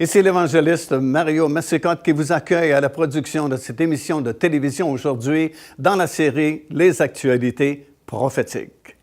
Ici l'évangéliste Mario Massicotte qui vous accueille à la production de cette émission de télévision aujourd'hui dans la série Les actualités prophétiques.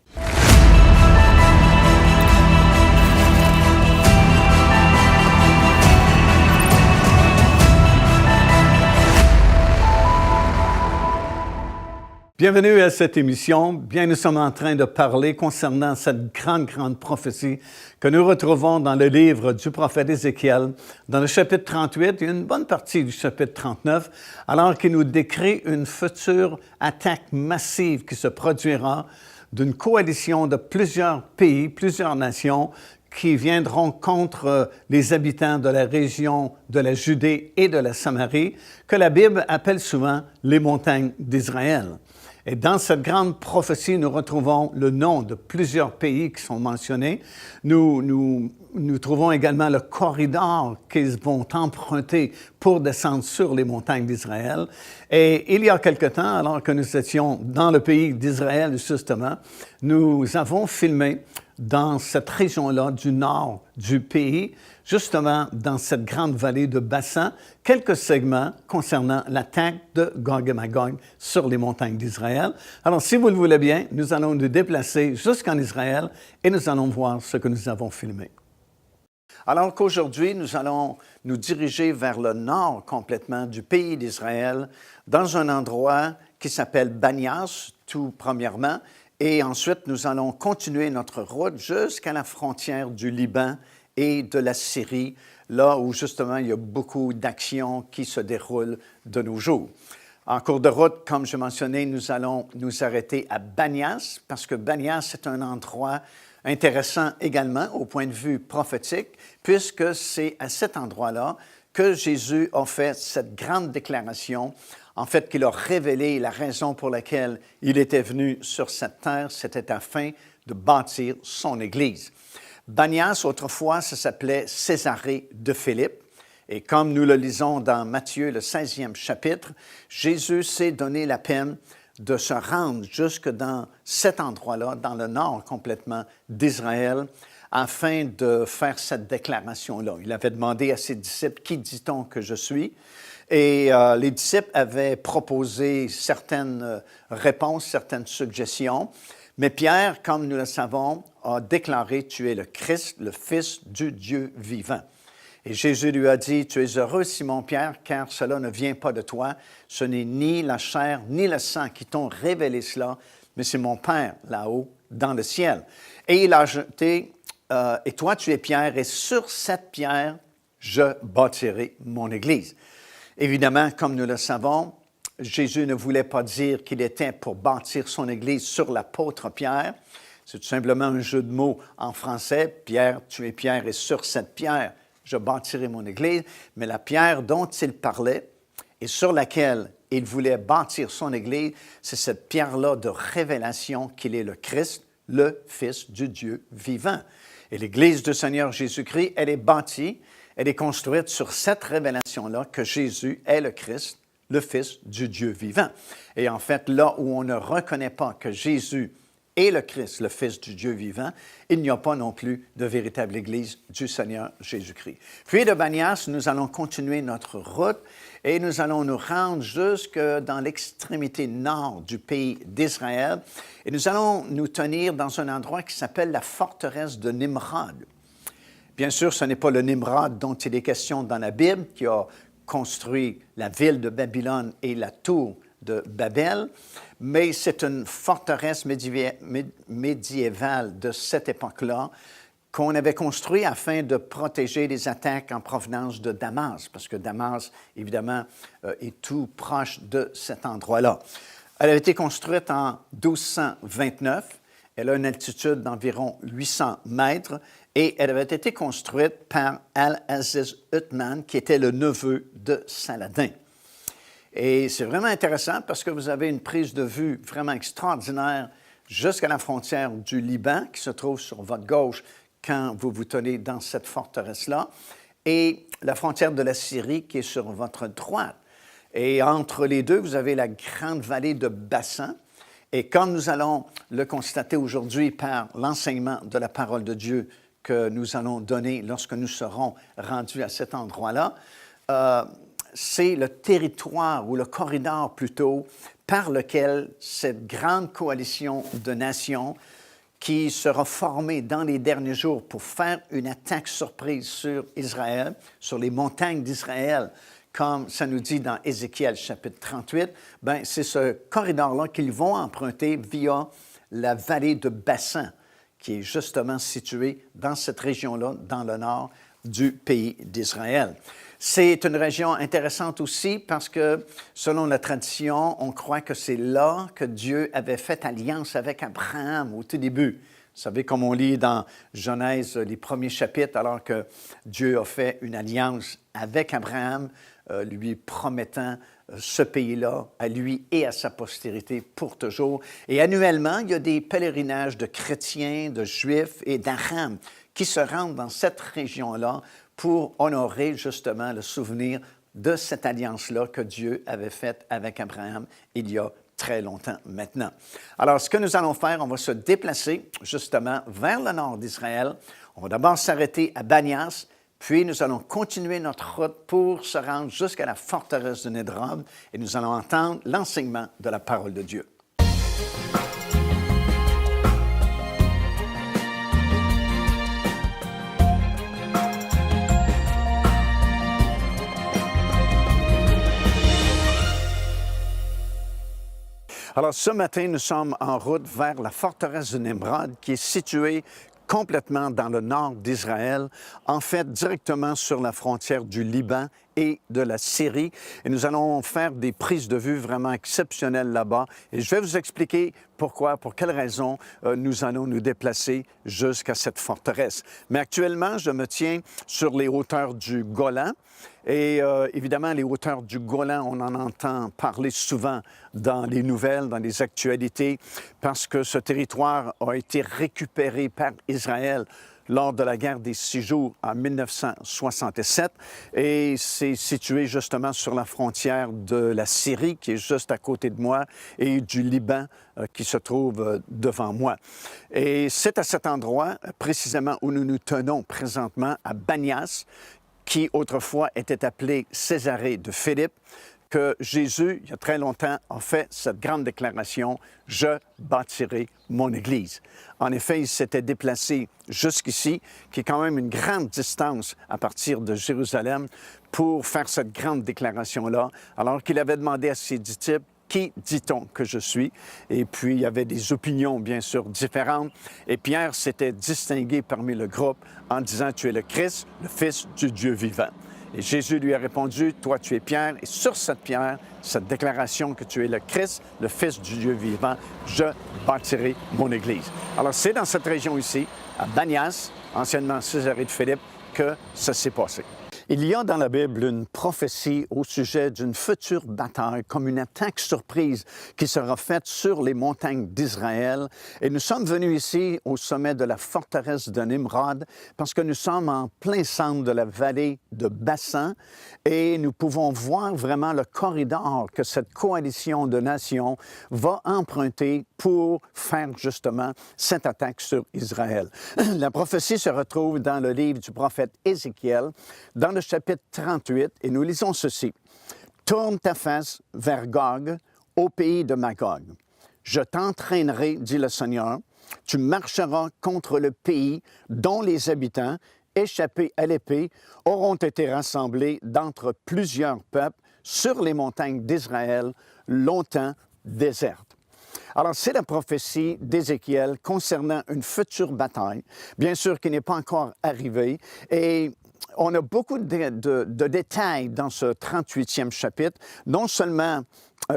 Bienvenue à cette émission. Bien, nous sommes en train de parler concernant cette grande prophétie que nous retrouvons dans le livre du prophète Ézéchiel, dans le chapitre 38 et une bonne partie du chapitre 39, alors qu'il nous décrit une future attaque massive qui se produira d'une coalition de plusieurs pays, plusieurs nations, qui viendront contre les habitants de la région de la Judée et de la Samarie, que la Bible appelle souvent les montagnes d'Israël. Et dans cette grande prophétie, nous retrouvons le nom de plusieurs pays qui sont mentionnés. Nous trouvons également le corridor qu'ils vont emprunter pour descendre sur les montagnes d'Israël. Et il y a quelque temps, alors que nous étions dans le pays d'Israël, justement, nous avons filmé dans cette région-là du nord du pays, justement dans cette grande vallée de Bassan, quelques segments concernant l'attaque de Gog et Magog sur les montagnes d'Israël. Alors, si vous le voulez bien, nous allons nous déplacer jusqu'en Israël et nous allons voir ce que nous avons filmé. Alors qu'aujourd'hui, nous allons nous diriger vers le nord complètement du pays d'Israël, dans un endroit qui s'appelle Banias, tout premièrement, et ensuite nous allons continuer notre route jusqu'à la frontière du Liban et de la Syrie, là où justement il y a beaucoup d'actions qui se déroulent de nos jours. En cours de route, comme je mentionnais, nous allons nous arrêter à Banias, parce que Banias est un endroit intéressant également au point de vue prophétique, puisque c'est à cet endroit-là que Jésus a fait cette grande déclaration, en fait qu'il a révélé la raison pour laquelle il était venu sur cette terre, c'était afin de bâtir son Église. Banias, autrefois, ça s'appelait Césarée de Philippe. Et comme nous le lisons dans Matthieu, le 16e chapitre, Jésus s'est donné la peine de se rendre jusque dans cet endroit-là, dans le nord complètement d'Israël, afin de faire cette déclaration-là. Il avait demandé à ses disciples, « Qui dit-on que je suis? » Et les disciples avaient proposé certaines réponses, certaines suggestions. Mais Pierre, comme nous le savons, a déclaré « Tu es le Christ, le Fils du Dieu vivant ». Et Jésus lui a dit « Tu es heureux, Simon-Pierre, car cela ne vient pas de toi. Ce n'est ni la chair ni le sang qui t'ont révélé cela, mais c'est mon Père là-haut dans le ciel. » Et il a ajouté « Et toi, tu es Pierre, et sur cette pierre, je bâtirai mon Église. » Évidemment, comme nous le savons, Jésus ne voulait pas dire qu'il était pour bâtir son Église sur l'apôtre Pierre. C'est tout simplement un jeu de mots en français. Pierre, tu es Pierre, et sur cette pierre, je bâtirai mon Église. Mais la pierre dont il parlait et sur laquelle il voulait bâtir son Église, c'est cette pierre-là de révélation qu'il est le Christ, le Fils du Dieu vivant. Et l'Église du Seigneur Jésus-Christ, elle est bâtie, elle est construite sur cette révélation-là que Jésus est le Christ, le Fils du Dieu vivant. Et en fait, là où on ne reconnaît pas que Jésus est le Christ, le Fils du Dieu vivant, il n'y a pas non plus de véritable Église du Seigneur Jésus-Christ. Puis de Banias, nous allons continuer notre route et nous allons nous rendre jusque dans l'extrémité nord du pays d'Israël. Et nous allons nous tenir dans un endroit qui s'appelle la forteresse de Nimrod. Bien sûr, ce n'est pas le Nimrod dont il est question dans la Bible, qui a construit la ville de Babylone et la tour de Babel, mais c'est une forteresse médiévale de cette époque-là qu'on avait construite afin de protéger les attaques en provenance de Damas, parce que Damas, évidemment, est tout proche de cet endroit-là. Elle a été construite en 1229. Elle a une altitude d'environ 800 mètres et elle avait été construite par Al-Aziz Uthman, qui était le neveu de Saladin. Et c'est vraiment intéressant parce que vous avez une prise de vue vraiment extraordinaire jusqu'à la frontière du Liban, qui se trouve sur votre gauche quand vous vous tenez dans cette forteresse-là, et la frontière de la Syrie qui est sur votre droite. Et entre les deux, vous avez la grande vallée de Bassan. Et comme nous allons le constater aujourd'hui par l'enseignement de la parole de Dieu que nous allons donner lorsque nous serons rendus à cet endroit-là, c'est le territoire ou le corridor plutôt par lequel cette grande coalition de nations qui sera formée dans les derniers jours pour faire une attaque surprise sur Israël, sur les montagnes d'Israël, comme ça nous dit dans Ézéchiel chapitre 38, bien, c'est ce corridor-là qu'ils vont emprunter via la vallée de Bassan, qui est justement située dans cette région-là, dans le nord du pays d'Israël. C'est une région intéressante aussi parce que, selon la tradition, on croit que c'est là que Dieu avait fait alliance avec Abraham au tout début. Vous savez, comme on lit dans Genèse, les premiers chapitres, alors que Dieu a fait une alliance avec Abraham, lui promettant ce pays-là à lui et à sa postérité pour toujours. Et annuellement, il y a des pèlerinages de chrétiens, de juifs et d'Aram qui se rendent dans cette région-là pour honorer justement le souvenir de cette alliance-là que Dieu avait faite avec Abraham il y a très longtemps maintenant. Alors, ce que nous allons faire, on va se déplacer justement vers le nord d'Israël. On va d'abord s'arrêter à Banias, puis nous allons continuer notre route pour se rendre jusqu'à la forteresse de Nédrob et nous allons entendre l'enseignement de la parole de Dieu. Alors, ce matin, nous sommes en route vers la forteresse de Nimrod, qui est située complètement dans le nord d'Israël, en fait directement sur la frontière du Liban et de la Syrie. Et nous allons faire des prises de vue vraiment exceptionnelles là-bas. Et je vais vous expliquer pourquoi, pour quelles raisons nous allons nous déplacer jusqu'à cette forteresse. Mais actuellement, je me tiens sur les hauteurs du Golan. Et évidemment, les hauteurs du Golan, on en entend parler souvent dans les nouvelles, dans les actualités, parce que ce territoire a été récupéré par Israël lors de la guerre des 6 jours en 1967 et c'est situé justement sur la frontière de la Syrie qui est juste à côté de moi et du Liban qui se trouve devant moi. Et c'est à cet endroit précisément où nous nous tenons présentement à Banias, qui autrefois était appelé Césarée de Philippe, que Jésus, il y a très longtemps, a fait cette grande déclaration « Je bâtirai mon Église ». En effet, il s'était déplacé jusqu'ici, qui est quand même une grande distance à partir de Jérusalem, pour faire cette grande déclaration-là, alors qu'il avait demandé à ses disciples « Qui dit-on que je suis? » Et puis, il y avait des opinions, bien sûr, différentes. Et Pierre s'était distingué parmi le groupe en disant « Tu es le Christ, le Fils du Dieu vivant ». Et Jésus lui a répondu, « Toi, tu es Pierre, et sur cette pierre, cette déclaration que tu es le Christ, le Fils du Dieu vivant, je bâtirai mon Église. » Alors, c'est dans cette région ici, à Banias, anciennement Césarée de Philippe, que ça s'est passé. Il y a dans la Bible une prophétie au sujet d'une future bataille, comme une attaque surprise qui sera faite sur les montagnes d'Israël. Et nous sommes venus ici au sommet de la forteresse de Nimrod parce que nous sommes en plein centre de la vallée de Bassan et nous pouvons voir vraiment le corridor que cette coalition de nations va emprunter pour faire justement cette attaque sur Israël. La prophétie se retrouve dans le livre du prophète Ézéchiel, dans le chapitre 38, et nous lisons ceci. « Tourne ta face vers Gog, au pays de Magog. Je t'entraînerai, dit le Seigneur, tu marcheras contre le pays dont les habitants, échappés à l'épée, auront été rassemblés d'entre plusieurs peuples sur les montagnes d'Israël, longtemps désertes. » Alors, c'est la prophétie d'Ézéchiel concernant une future bataille, bien sûr qui n'est pas encore arrivée, et on a beaucoup de détails dans ce 38e chapitre, non seulement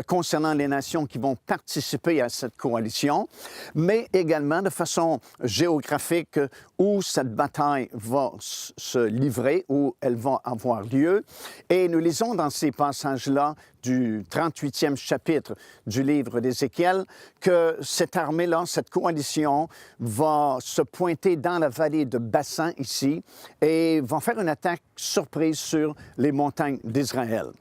concernant les nations qui vont participer à cette coalition, mais également de façon géographique où cette bataille va se livrer, où elle va avoir lieu. Et nous lisons dans ces passages-là du 38e chapitre du livre d'Ézéchiel que cette armée-là, cette coalition, va se pointer dans la vallée de Bassan ici et va faire une attaque surprise sur les montagnes d'Israël.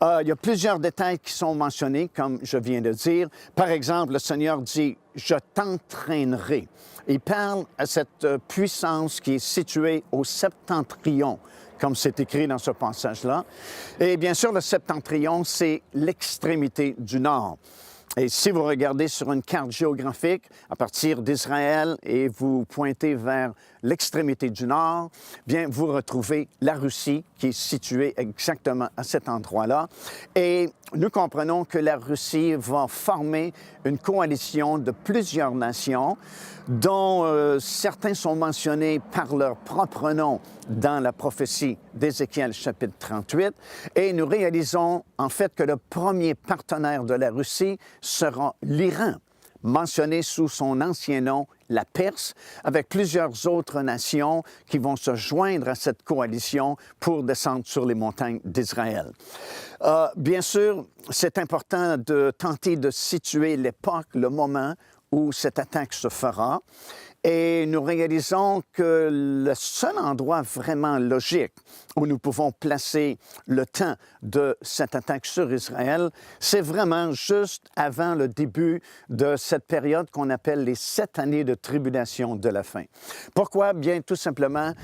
Il y a plusieurs détails qui sont mentionnés, comme je viens de dire. Par exemple, le Seigneur dit « Je t'entraînerai ». Il parle à cette puissance qui est située au septentrion, comme c'est écrit dans ce passage-là. Et bien sûr, le septentrion, c'est l'extrémité du nord. Et si vous regardez sur une carte géographique à partir d'Israël et vous pointez vers l'extrémité du nord, bien, vous retrouvez la Russie qui est située exactement à cet endroit-là. Et nous comprenons que la Russie va former une coalition de plusieurs nations dont certains sont mentionnés par leur propre nom dans la prophétie d'Ézéchiel chapitre 38. Et nous réalisons en fait que le premier partenaire de la Russie sera l'Iran, mentionné sous son ancien nom, la Perse, avec plusieurs autres nations qui vont se joindre à cette coalition pour descendre sur les montagnes d'Israël. Bien sûr, c'est important de tenter de situer l'époque, le moment où cette attaque se fera. Et nous réalisons que le seul endroit vraiment logique où nous pouvons placer le temps de cette attaque sur Israël, c'est vraiment juste avant le début de cette période qu'on appelle les 7 années de tribulation de la fin. Pourquoi? Bien, tout simplement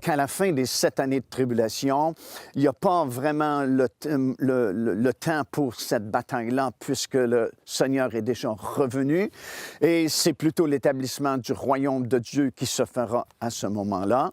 qu'à la fin des 7 années de tribulation, il n'y a pas vraiment le temps pour cette bataille-là, puisque le Seigneur est déjà revenu, et c'est plutôt l'établissement du royaume de Dieu qui se fera à ce moment-là.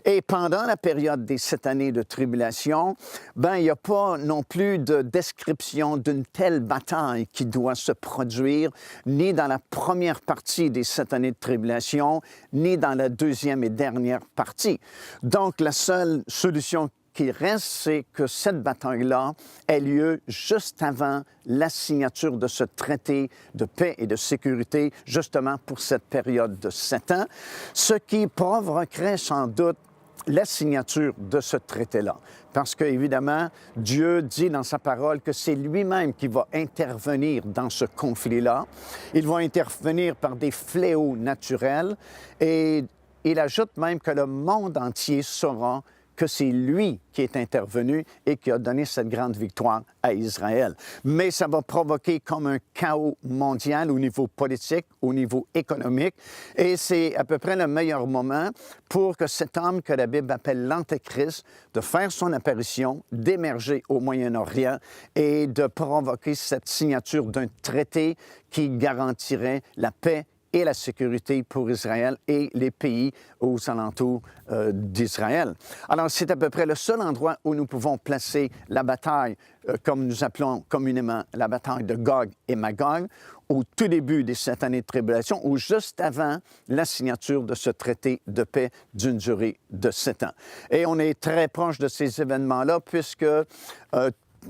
Et pendant la période des 7 années de tribulation, ben, il n'y a pas non plus de description d'une telle bataille qui doit se produire, ni dans la première partie des 7 années de tribulation, ni dans la deuxième et dernière partie. Donc, la seule solution qui reste, c'est que cette bataille-là ait lieu juste avant la signature de ce traité de paix et de sécurité, justement pour cette période de 7 ans, ce qui provoquerait sans doute la signature de ce traité-là. Parce qu'évidemment, Dieu dit dans sa parole que c'est lui-même qui va intervenir dans ce conflit-là. Il va intervenir par des fléaux naturels et il ajoute même que le monde entier saura que c'est lui qui est intervenu et qui a donné cette grande victoire à Israël. Mais ça va provoquer comme un chaos mondial au niveau politique, au niveau économique, et c'est à peu près le meilleur moment pour que cet homme que la Bible appelle l'Antéchrist, de faire son apparition, d'émerger au Moyen-Orient et de provoquer cette signature d'un traité qui garantirait la paix et la sécurité pour Israël et les pays aux alentours d'Israël. Alors, c'est à peu près le seul endroit où nous pouvons placer la bataille, comme nous appelons communément la bataille de Gog et Magog, au tout début des 7 années de tribulation ou juste avant la signature de ce traité de paix d'une durée de 7 ans. Et on est très proche de ces événements-là puisque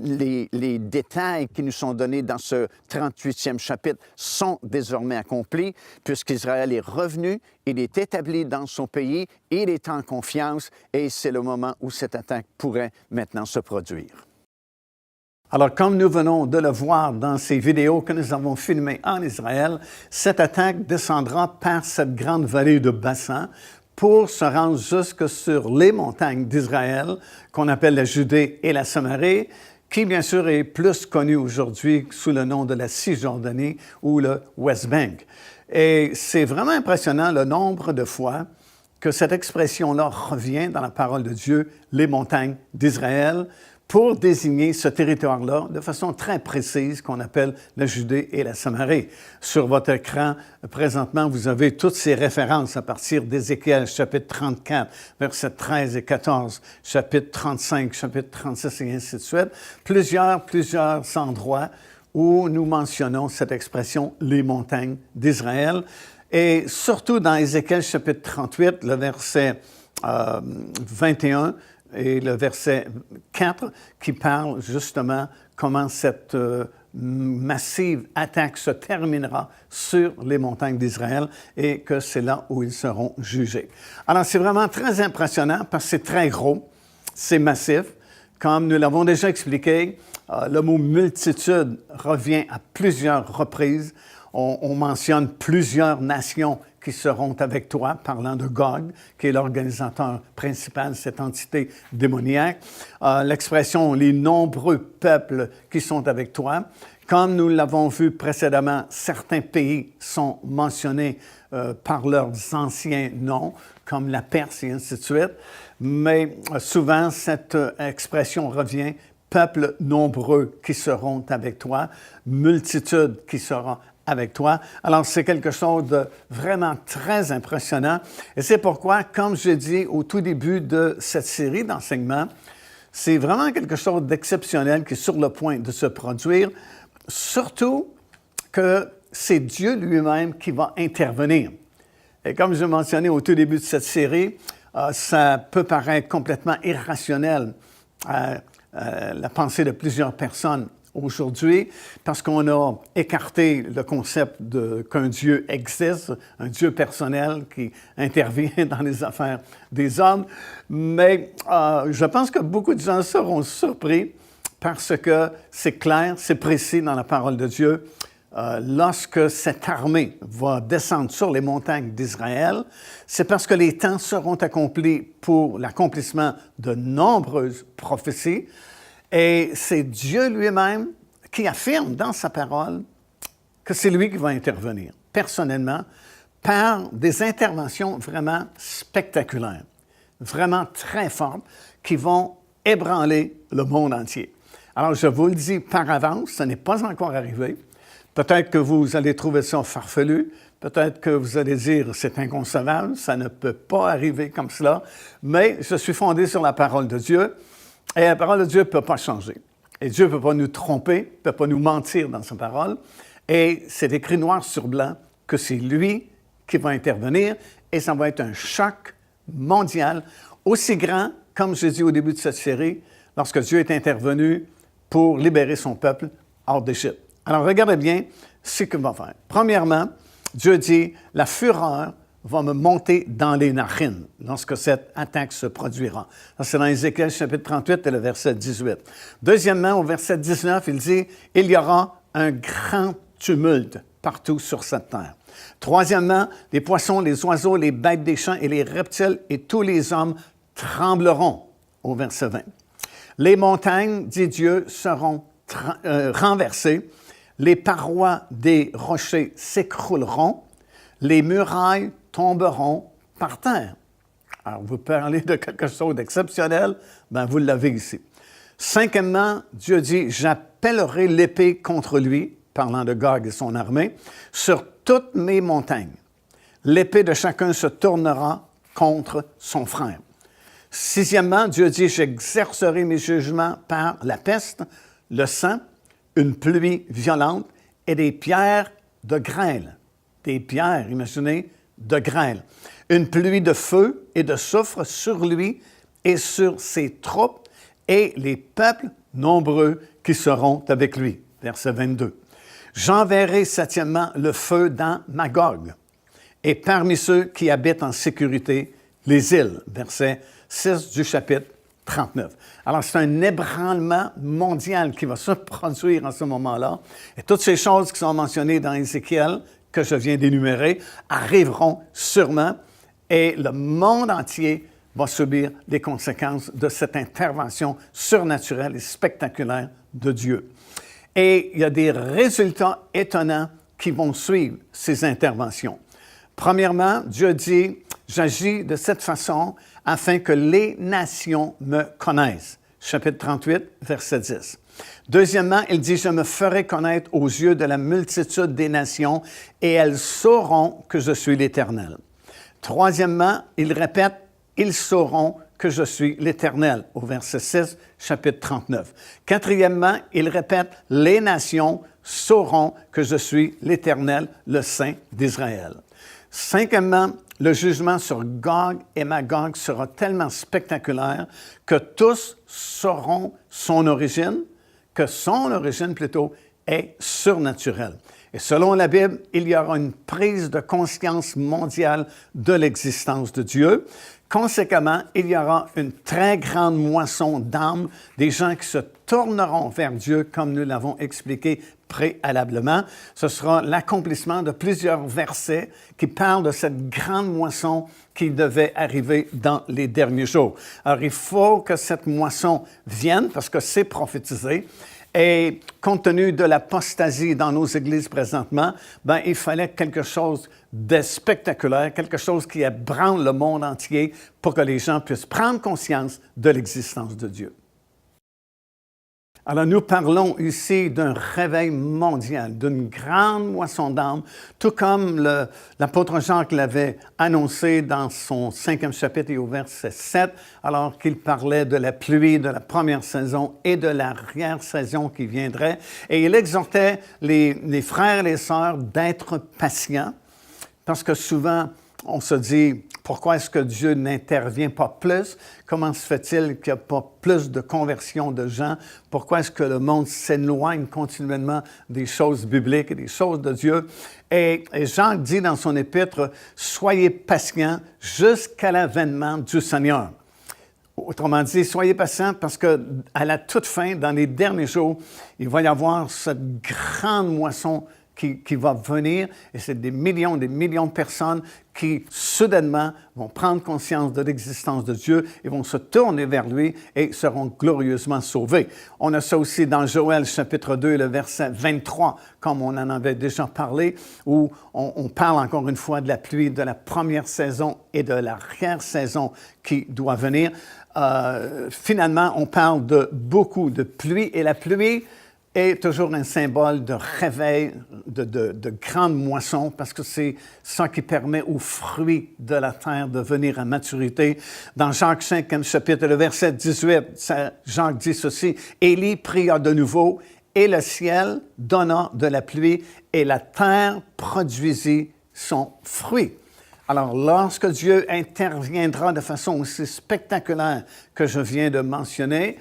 les détails qui nous sont donnés dans ce 38e chapitre sont désormais accomplis, puisqu'Israël est revenu, il est établi dans son pays, il est en confiance et c'est le moment où cette attaque pourrait maintenant se produire. Alors, comme nous venons de le voir dans ces vidéos que nous avons filmées en Israël, cette attaque descendra par cette grande vallée de Bassan pour se rendre jusque sur les montagnes d'Israël, qu'on appelle la Judée et la Samarie, qui, bien sûr, est plus connu aujourd'hui sous le nom de la Cisjordanie ou le West Bank. Et c'est vraiment impressionnant le nombre de fois que cette expression-là revient dans la parole de Dieu, les montagnes d'Israël, pour désigner ce territoire-là de façon très précise qu'on appelle la Judée et la Samarie. Sur votre écran, présentement, vous avez toutes ces références à partir d'Ézéchiel, chapitre 34, versets 13 et 14, chapitre 35, chapitre 36 et ainsi de suite. Plusieurs endroits où nous mentionnons cette expression « les montagnes d'Israël ». Et surtout dans Ézéchiel, chapitre 38, le verset 21, et le verset 4 qui parle justement comment cette massive attaque se terminera sur les montagnes d'Israël et que c'est là où ils seront jugés. Alors, c'est vraiment très impressionnant parce que c'est très gros, c'est massif. Comme nous l'avons déjà expliqué, le mot « multitude » revient à plusieurs reprises. On mentionne plusieurs nations qui seront avec toi, parlant de Gog, qui est l'organisateur principal de cette entité démoniaque. L'expression « les nombreux peuples qui sont avec toi ». Comme nous l'avons vu précédemment, certains pays sont mentionnés par leurs anciens noms, comme la Perse et ainsi de suite. Mais souvent, cette expression revient « peuples nombreux qui seront avec toi »,« multitude qui sera avec toi ». Alors, c'est quelque chose de vraiment très impressionnant. Et c'est pourquoi, comme je dis au tout début de cette série d'enseignements, c'est vraiment quelque chose d'exceptionnel qui est sur le point de se produire, surtout que c'est Dieu lui-même qui va intervenir. Et comme je mentionnais au tout début de cette série, ça peut paraître complètement irrationnel la pensée de plusieurs personnes aujourd'hui, parce qu'on a écarté le concept qu'un Dieu existe, un Dieu personnel qui intervient dans les affaires des hommes. Mais je pense que beaucoup de gens seront surpris parce que c'est clair, c'est précis dans la parole de Dieu. Lorsque cette armée va descendre sur les montagnes d'Israël, c'est parce que les temps seront accomplis pour l'accomplissement de nombreuses prophéties. Et c'est Dieu lui-même qui affirme dans sa parole que c'est lui qui va intervenir, personnellement, par des interventions vraiment spectaculaires, vraiment très fortes, qui vont ébranler le monde entier. Alors, je vous le dis par avance, ce n'est pas encore arrivé. Peut-être que vous allez trouver ça farfelu, peut-être que vous allez dire « c'est inconcevable, ça ne peut pas arriver comme cela », mais je suis fondé sur la parole de Dieu, et la parole de Dieu ne peut pas changer. Et Dieu ne peut pas nous tromper, ne peut pas nous mentir dans sa parole, et c'est écrit noir sur blanc que c'est lui qui va intervenir, et ça va être un choc mondial, aussi grand, comme je dis au début de cette série, lorsque Dieu est intervenu pour libérer son peuple hors d'Égypte. Alors, regardez bien ce qu'il va faire. Premièrement, Dieu dit, la fureur va me monter dans les narines lorsque cette attaque se produira. C'est dans Ézéchiel chapitre 38 et le verset 18. Deuxièmement, au verset 19, il dit, il y aura un grand tumulte partout sur cette terre. Troisièmement, les poissons, les oiseaux, les bêtes des champs et les reptiles et tous les hommes trembleront, au verset 20. Les montagnes, dit Dieu, seront renversées. Les parois des rochers s'écrouleront, les murailles tomberont par terre. Alors, vous parlez de quelque chose d'exceptionnel, bien, vous l'avez ici. Cinquièmement, Dieu dit, j'appellerai l'épée contre lui, parlant de Gog et son armée, sur toutes mes montagnes. L'épée de chacun se tournera contre son frère. Sixièmement, Dieu dit, j'exercerai mes jugements par la peste, le sang, une pluie violente et des pierres de grêle. Des pierres, imaginez, de grêle. Une pluie de feu et de soufre sur lui et sur ses troupes et les peuples nombreux qui seront avec lui. Verset 22. J'enverrai septièmement le feu dans Magog et parmi ceux qui habitent en sécurité les îles. Verset 6 du chapitre 39. Alors, c'est un ébranlement mondial qui va se produire en ce moment-là. Et toutes ces choses qui sont mentionnées dans Ézéchiel, que je viens d'énumérer, arriveront sûrement et le monde entier va subir les conséquences de cette intervention surnaturelle et spectaculaire de Dieu. Et il y a des résultats étonnants qui vont suivre ces interventions. Premièrement, Dieu dit, j'agis de cette façon afin que les nations me connaissent. Chapitre 38, verset 10. Deuxièmement, il dit, je me ferai connaître aux yeux de la multitude des nations et elles sauront que je suis l'Éternel. Troisièmement, il répète, ils sauront que je suis l'Éternel, au verset 6, chapitre 39. Quatrièmement, il répète, les nations sauront que je suis l'Éternel, le Saint d'Israël. Cinquièmement, le jugement sur Gog et Magog sera tellement spectaculaire que tous sauront son origine, que son origine plutôt est surnaturel. Et selon la Bible, il y aura une prise de conscience mondiale de l'existence de Dieu. Conséquemment, il y aura une très grande moisson d'âmes, des gens qui se tourneront vers Dieu, comme nous l'avons expliqué préalablement. Ce sera l'accomplissement de plusieurs versets qui parlent de cette grande moisson qui devait arriver dans les derniers jours. Alors, il faut que cette moisson vienne parce que c'est prophétisé. Et compte tenu de l'apostasie dans nos églises présentement, il fallait quelque chose de spectaculaire, quelque chose qui ébranle le monde entier pour que les gens puissent prendre conscience de l'existence de Dieu. Alors, nous parlons ici d'un réveil mondial, d'une grande moisson d'âmes, tout comme l'apôtre Jacques l'avait annoncé dans son 5e chapitre et au verset 7, alors qu'il parlait de la pluie de la première saison et de l'arrière-saison qui viendrait. Et il exhortait les frères et les sœurs d'être patients, parce que souvent, on se dit, pourquoi est-ce que Dieu n'intervient pas plus? Comment se fait-il qu'il n'y a pas plus de conversion de gens? Pourquoi est-ce que le monde s'éloigne continuellement des choses bibliques et des choses de Dieu? Et Jean dit dans son épître, « Soyez patients jusqu'à l'avènement du Seigneur. » Autrement dit, soyez patients parce qu'à la toute fin, dans les derniers jours, il va y avoir cette grande moisson qui va venir, et c'est des millions de personnes qui, soudainement, vont prendre conscience de l'existence de Dieu et vont se tourner vers lui et seront glorieusement sauvés. On a ça aussi dans Joël, chapitre 2, le verset 23, comme on en avait déjà parlé, où on parle encore une fois de la pluie de la première saison et de l'arrière-saison qui doit venir. Finalement, on parle de beaucoup de pluie, et la pluie est toujours un symbole de réveil, de grande moisson, parce que c'est ça qui permet aux fruits de la terre de venir à maturité. Dans Jacques 5, chapitre, le verset 18, Jacques dit ceci, « Élie pria de nouveau, et le ciel donna de la pluie, et la terre produisit son fruit. » Alors, lorsque Dieu interviendra de façon aussi spectaculaire que je viens de mentionner,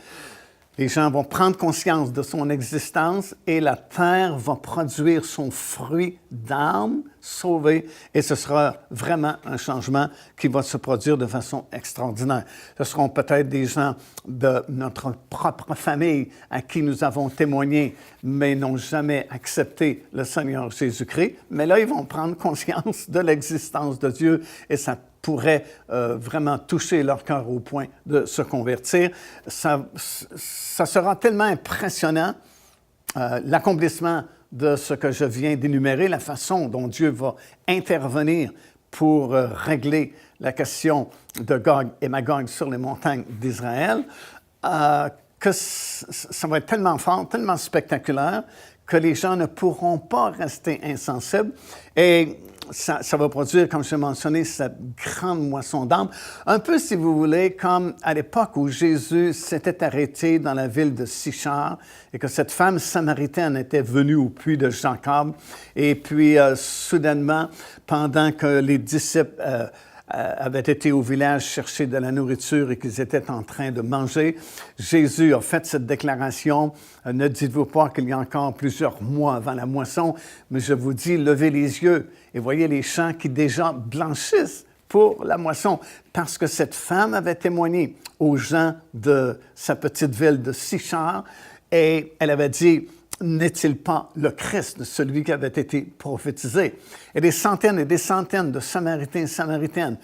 les gens vont prendre conscience de son existence et la terre va produire son fruit d'âme sauvée, et ce sera vraiment un changement qui va se produire de façon extraordinaire. Ce seront peut-être des gens de notre propre famille à qui nous avons témoigné, mais n'ont jamais accepté le Seigneur Jésus-Christ. Mais là, ils vont prendre conscience de l'existence de Dieu, et ça pourrait vraiment toucher leur cœur au point de se convertir. Ça sera tellement impressionnant, l'accomplissement de ce que je viens d'énumérer, la façon dont Dieu va intervenir pour régler la question de Gog et Magog sur les montagnes d'Israël, que ça va être tellement fort, tellement spectaculaire, que les gens ne pourront pas rester insensibles. Et ça va produire, comme je l'ai mentionné, cette grande moisson d'âmes. Un peu, si vous voulez, comme à l'époque où Jésus s'était arrêté dans la ville de Sychar et que cette femme samaritaine était venue au puits de Jacob. Et puis, soudainement, pendant que les disciples avaient été au village chercher de la nourriture et qu'ils étaient en train de manger, Jésus a fait cette déclaration, « Ne dites-vous pas qu'il y a encore plusieurs mois avant la moisson, mais je vous dis, levez les yeux et voyez les champs qui déjà blanchissent pour la moisson. » Parce que cette femme avait témoigné aux gens de sa petite ville de Sychar, et elle avait dit, « N'est-il pas le Christ, celui qui avait été prophétisé? » Et des centaines de Samaritains et Samaritaines,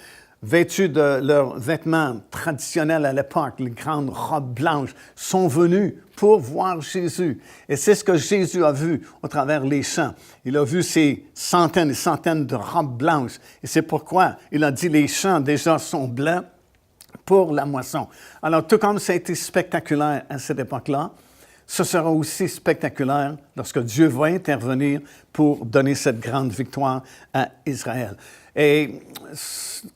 vêtus de leurs vêtements traditionnels à l'époque, les grandes robes blanches, sont venus pour voir Jésus. Et c'est ce que Jésus a vu au travers les champs. Il a vu ces centaines et centaines de robes blanches. Et c'est pourquoi il a dit, les champs déjà sont blancs pour la moisson. Alors, tout comme ça a été spectaculaire à cette époque-là, ce sera aussi spectaculaire lorsque Dieu va intervenir pour donner cette grande victoire à Israël. Et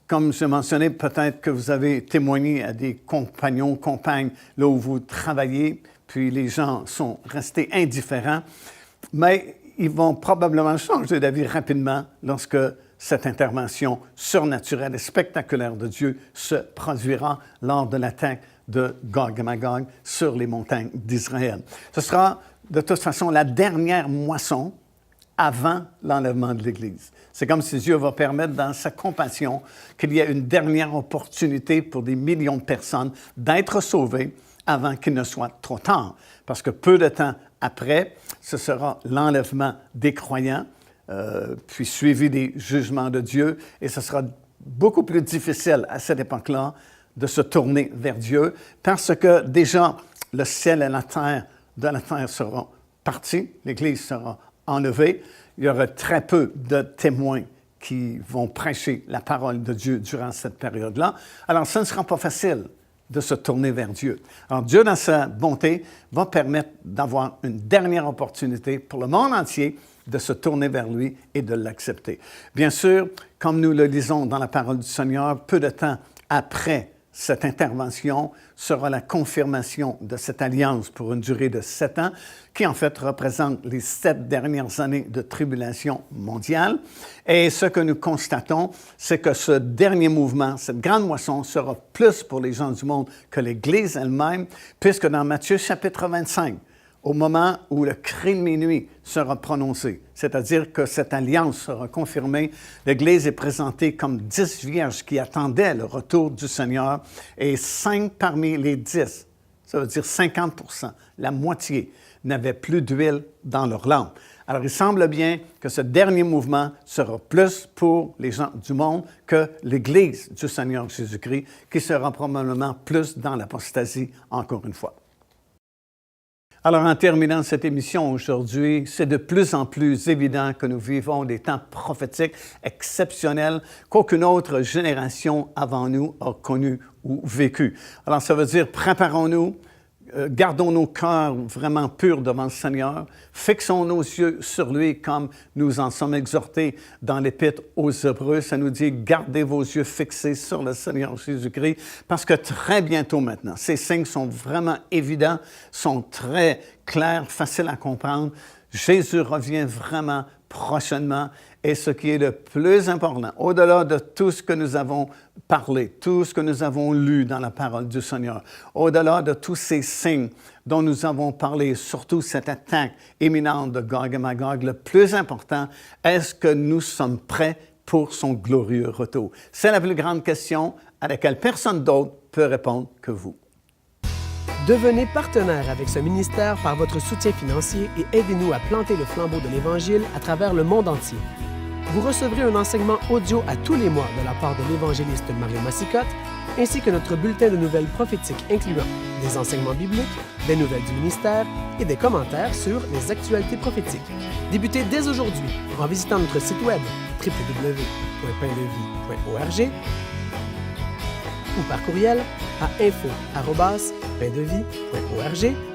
comme je mentionné, peut-être que vous avez témoigné à des compagnons, compagnes, là où vous travaillez, puis les gens sont restés indifférents, mais ils vont probablement changer d'avis rapidement lorsque cette intervention surnaturelle et spectaculaire de Dieu se produira lors de l'attaque de Gog et Magog sur les montagnes d'Israël. Ce sera de toute façon la dernière moisson avant l'enlèvement de l'Église. C'est comme si Dieu va permettre dans sa compassion qu'il y ait une dernière opportunité pour des millions de personnes d'être sauvées avant qu'il ne soit trop tard. Parce que peu de temps après, ce sera l'enlèvement des croyants, puis suivi des jugements de Dieu, et ce sera beaucoup plus difficile à cette époque-là de se tourner vers Dieu, parce que déjà, le ciel et la terre de la terre seront partis, l'Église sera enlevée, il y aura très peu de témoins qui vont prêcher la parole de Dieu durant cette période-là. Alors, ce ne sera pas facile de se tourner vers Dieu. Alors, Dieu, dans sa bonté, va permettre d'avoir une dernière opportunité pour le monde entier de se tourner vers lui et de l'accepter. Bien sûr, comme nous le lisons dans la parole du Seigneur, peu de temps après cette intervention sera la confirmation de cette alliance pour une durée de 7 ans, qui en fait représente les 7 dernières années de tribulation mondiale. Et ce que nous constatons, c'est que ce dernier mouvement, cette grande moisson, sera plus pour les gens du monde que l'Église elle-même, puisque dans Matthieu chapitre 25, au moment où le cri de minuit sera prononcé, c'est-à-dire que cette alliance sera confirmée, l'Église est présentée comme 10 vierges qui attendaient le retour du Seigneur, et 5 parmi les 10, ça veut dire 50%, la moitié, n'avaient plus d'huile dans leur lampe. Alors, il semble bien que ce dernier mouvement sera plus pour les gens du monde que l'Église du Seigneur Jésus-Christ, qui sera probablement plus dans l'apostasie, encore une fois. Alors, en terminant cette émission aujourd'hui, c'est de plus en plus évident que nous vivons des temps prophétiques exceptionnels qu'aucune autre génération avant nous a connu ou vécu. Alors, ça veut dire, préparons-nous, gardons nos cœurs vraiment purs devant le Seigneur, fixons nos yeux sur lui comme nous en sommes exhortés dans l'Épître aux Hébreux. Ça nous dit, gardez vos yeux fixés sur le Seigneur Jésus-Christ, parce que très bientôt maintenant, ces signes sont vraiment évidents, sont très clairs, faciles à comprendre. Jésus revient vraiment prochainement. Et ce qui est le plus important, au-delà de tout ce que nous avons parlé, tout ce que nous avons lu dans la parole du Seigneur, au-delà de tous ces signes dont nous avons parlé, surtout cette attaque imminente de Gog et Magog, le plus important, est-ce que nous sommes prêts pour son glorieux retour? C'est la plus grande question à laquelle personne d'autre peut répondre que vous. Devenez partenaire avec ce ministère par votre soutien financier et aidez-nous à planter le flambeau de l'Évangile à travers le monde entier. Vous recevrez un enseignement audio à tous les mois de la part de l'évangéliste Mario Massicotte, ainsi que notre bulletin de nouvelles prophétiques incluant des enseignements bibliques, des nouvelles du ministère et des commentaires sur les actualités prophétiques. Débutez dès aujourd'hui en visitant notre site web www.paindevie.org ou par courriel à info@paindevie.org